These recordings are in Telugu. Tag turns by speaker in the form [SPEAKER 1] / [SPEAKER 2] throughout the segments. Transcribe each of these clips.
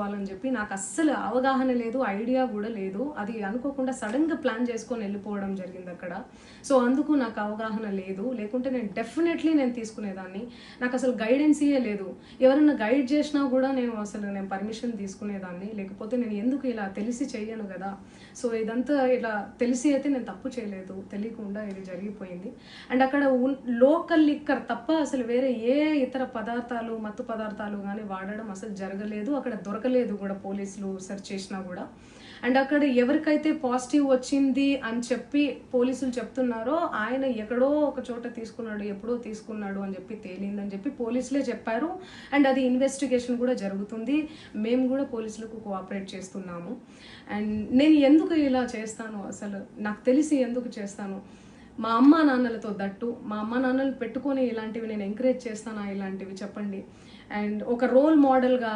[SPEAKER 1] వాళ్ళని చెప్పి నాకు అస్సలు అవగాహన లేదు, ఐడియా కూడా లేదు. అది అనుకోకుండా సడన్గా ప్లాన్ చేసుకొని వెళ్ళిపోవడం జరిగింది అక్కడ. సో అందుకు నాకు అవగాహన లేదు, లేకుంటే నేను తీసుకునేదాన్ని. నాకు అసలు గైడెన్సీయే లేదు. ఎవరైనా గైడ్ చేసినా కూడా నేను పర్మిషన్ తీసుకునేదాన్ని, లేకపోతే నేను ఎందుకు ఇలా తెలిసి చెయ్యను కదా. సో ఇదంతా ఇలా తెలిసి అయితే నేను తప్పు చేయలేదు, తెలియకుండా ఇది జరిగిపోయింది. అండ్ అక్కడ లోకల్ లిక్కర్ తప్ప అసలు వేరే ఏ ఇతర పదార్థాలు, మత్తు పదార్థాలు కానీ వాడడం అసలు జరగలేదు. అక్కడ దొరకలేదు కూడా, పోలీసులు సెర్చ్ చేసినా కూడా. అండ్ అక్కడ ఎవరికైతే పాజిటివ్ వచ్చింది అని చెప్పి పోలీసులు చెప్తున్నారో ఆయన ఎక్కడో ఒక చోట తీసుకున్నాడు, ఎప్పుడో తీసుకున్నాడు అని చెప్పి తేలిందని చెప్పి పోలీసులే చెప్పారు. అండ్ అది ఇన్వెస్టిగేషన్ కూడా జరుగుతుంది. మేము కూడా పోలీసులకు కోఆపరేట్ చేస్తున్నాము. అండ్ నేను ఎందుకు ఇలా చేస్తాను, అసలు నాకు తెలిసి ఎందుకు చేస్తాను, మా అమ్మా నాన్నలతో దట్టు మా అమ్మా నాన్నలు పెట్టుకొని ఇలాంటివి నేను ఎంకరేజ్ చేస్తానా, ఇలాంటివి చెప్పండి. అండ్ ఒక రోల్ మోడల్గా,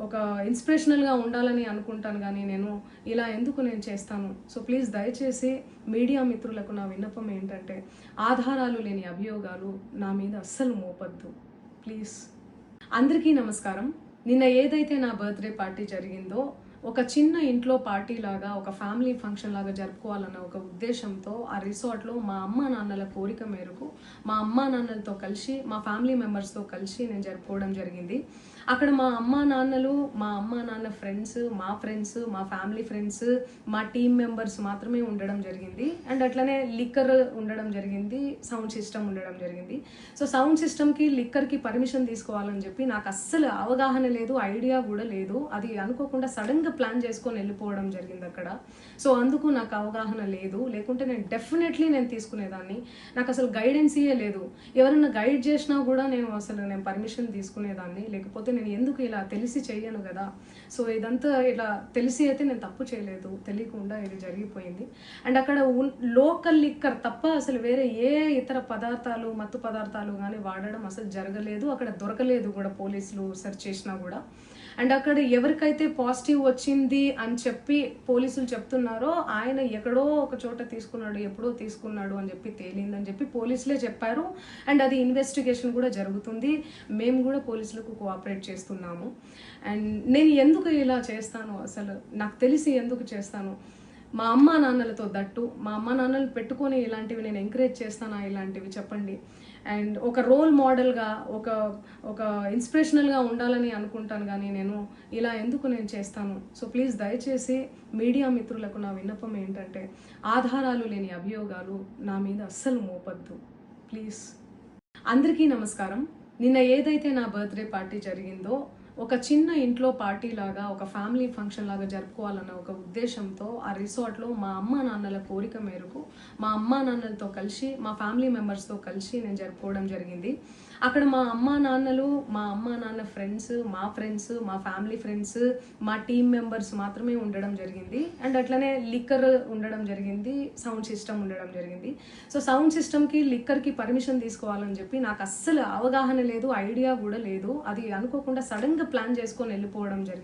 [SPEAKER 1] ఒక ఇన్స్పిరేషనల్గా ఉండాలని అనుకుంటాను, కానీ నేను ఇలా ఎందుకు నేను చేస్తాను. సో ప్లీజ్ దయచేసి మీడియా మిత్రులకు నా విన్నపం ఏంటంటే, ఆధారాలు లేని అభియోగాలు నా మీద అస్సలు మోపద్దు ప్లీజ్. అందరికీ నమస్కారం. నిన్న ఏదైతే నా బర్త్డే పార్టీ జరిగిందో, ఒక చిన్న ఇంట్లో పార్టీ లాగా, ఒక ఫ్యామిలీ ఫంక్షన్ లాగా జరుపుకోవాలన్న ఒక ఉద్దేశంతో ఆ రిసార్ట్లో మా అమ్మా నాన్నల కోరిక మేరకు మా అమ్మా నాన్నలతో కలిసి, మా ఫ్యామిలీ మెంబర్స్తో కలిసి నేను జరుపుకోవడం జరిగింది. అక్కడ మా అమ్మా నాన్నలు, మా అమ్మా నాన్న ఫ్రెండ్స్, మా ఫ్రెండ్స్, మా ఫ్యామిలీ ఫ్రెండ్స్, మా టీమ్ మెంబర్స్ మాత్రమే ఉండడం జరిగింది. అండ్ అట్లనే లిక్కర్ ఉండడం జరిగింది, సౌండ్ సిస్టమ్ ఉండడం జరిగింది. సో సౌండ్ సిస్టమ్కి, లిక్కర్కి పర్మిషన్ తీసుకోవాలని చెప్పి నాకు అస్సలు అవగాహన లేదు, ఐడియా కూడా లేదు. అది అనుకోకుండా సడన్గా ప్లాన్ చేసుకొని వెళ్ళిపోవడం జరిగింది అక్కడ. సో అందుకు నాకు అవగాహన లేదు, లేకుంటే నేను తీసుకునేదాన్ని. నాకు అసలు గైడెన్సీయే లేదు. ఎవరైనా గైడ్ చేసినా కూడా నేను పర్మిషన్ తీసుకునేదాన్ని, లేకపోతే నేను ఎందుకు ఇలా తెలిసి చెయ్యను కదా. సో ఇదంతా ఇలా తెలిసి అయితే నేను తప్పు చేయలేదు, తెలియకుండా ఇది జరిగిపోయింది. అండ్ అక్కడ లోకల్ లిక్కర్ తప్ప అసలు వేరే ఏ ఇతర పదార్థాలు, మత్తు పదార్థాలు కానీ వాడడం అసలు జరగలేదు. అక్కడ దొరకలేదు కూడా, పోలీసులు సెర్చ్ చేసినా కూడా. అండ్ అక్కడ ఎవరికైతే పాజిటివ్ వచ్చింది అని చెప్పి పోలీసులు చెప్తున్నారో ఆయన ఎక్కడో ఒక చోట తీసుకున్నాడు, ఎప్పుడో తీసుకున్నాడు అని చెప్పి తేలిందని చెప్పి పోలీసులే చెప్పారు. అండ్ అది ఇన్వెస్టిగేషన్ కూడా జరుగుతుంది. మేము కూడా పోలీసులకు కోఆపరేట్ చేస్తున్నాము. అండ్ నేను ఎందుకు ఇలా చేస్తాను, అసలు నాకు తెలిసి ఎందుకు చేస్తాను, మా అమ్మా నాన్నలతో దట్టు మా అమ్మా నాన్నలు పెట్టుకొని ఇలాంటివి నేను ఎంకరేజ్ చేస్తానా, ఇలాంటివి చెప్పండి. అండ్ ఒక రోల్ మోడల్గా, ఒక ఇన్స్పిరేషనల్గా ఉండాలని అనుకుంటాను, కానీ నేను ఇలా ఎందుకు నేను చేస్తాను. సో ప్లీజ్ దయచేసి మీడియా మిత్రులకు నా విన్నపం ఏంటంటే, ఆధారాలు లేని అభియోగాలు నా మీద అస్సలు మోపద్దు ప్లీజ్. అందరికీ నమస్కారం. నిన్న ఏదైతే నా బర్త్డే పార్టీ జరిగిందో, ఒక చిన్న ఇంట్లో పార్టీ లాగా, ఒక ఫ్యామిలీ ఫంక్షన్ లాగా జరుపుకోవాలన్న ఒక ఉద్దేశంతో ఆ రిసార్ట్లో మా అమ్మా నాన్నల కోరిక మేరకు మా అమ్మా నాన్నలతో కలిసి, మా ఫ్యామిలీ మెంబర్స్తో కలిసి నేను జరుపుకోవడం జరిగింది. అక్కడ మా అమ్మా నాన్నలు, మా అమ్మా నాన్న ఫ్రెండ్స్, మా ఫ్యామిలీ ఫ్రెండ్స్, మా టీమ్ మెంబర్స్ మాత్రమే ఉండడం జరిగింది. అండ్ అట్లనే లిక్కర్ ఉండడం జరిగింది, సౌండ్ సిస్టమ్ ఉండడం జరిగింది. సో సౌండ్ సిస్టమ్కి, లిక్కర్కి పర్మిషన్ తీసుకోవాలని చెప్పి నాకు అస్సలు అవగాహన లేదు, ఐడియా కూడా లేదు. అది అనుకోకుండా సడన్గా ప్లాన్ చేసుకొని వెళ్ళిపోవడం జరిగింది.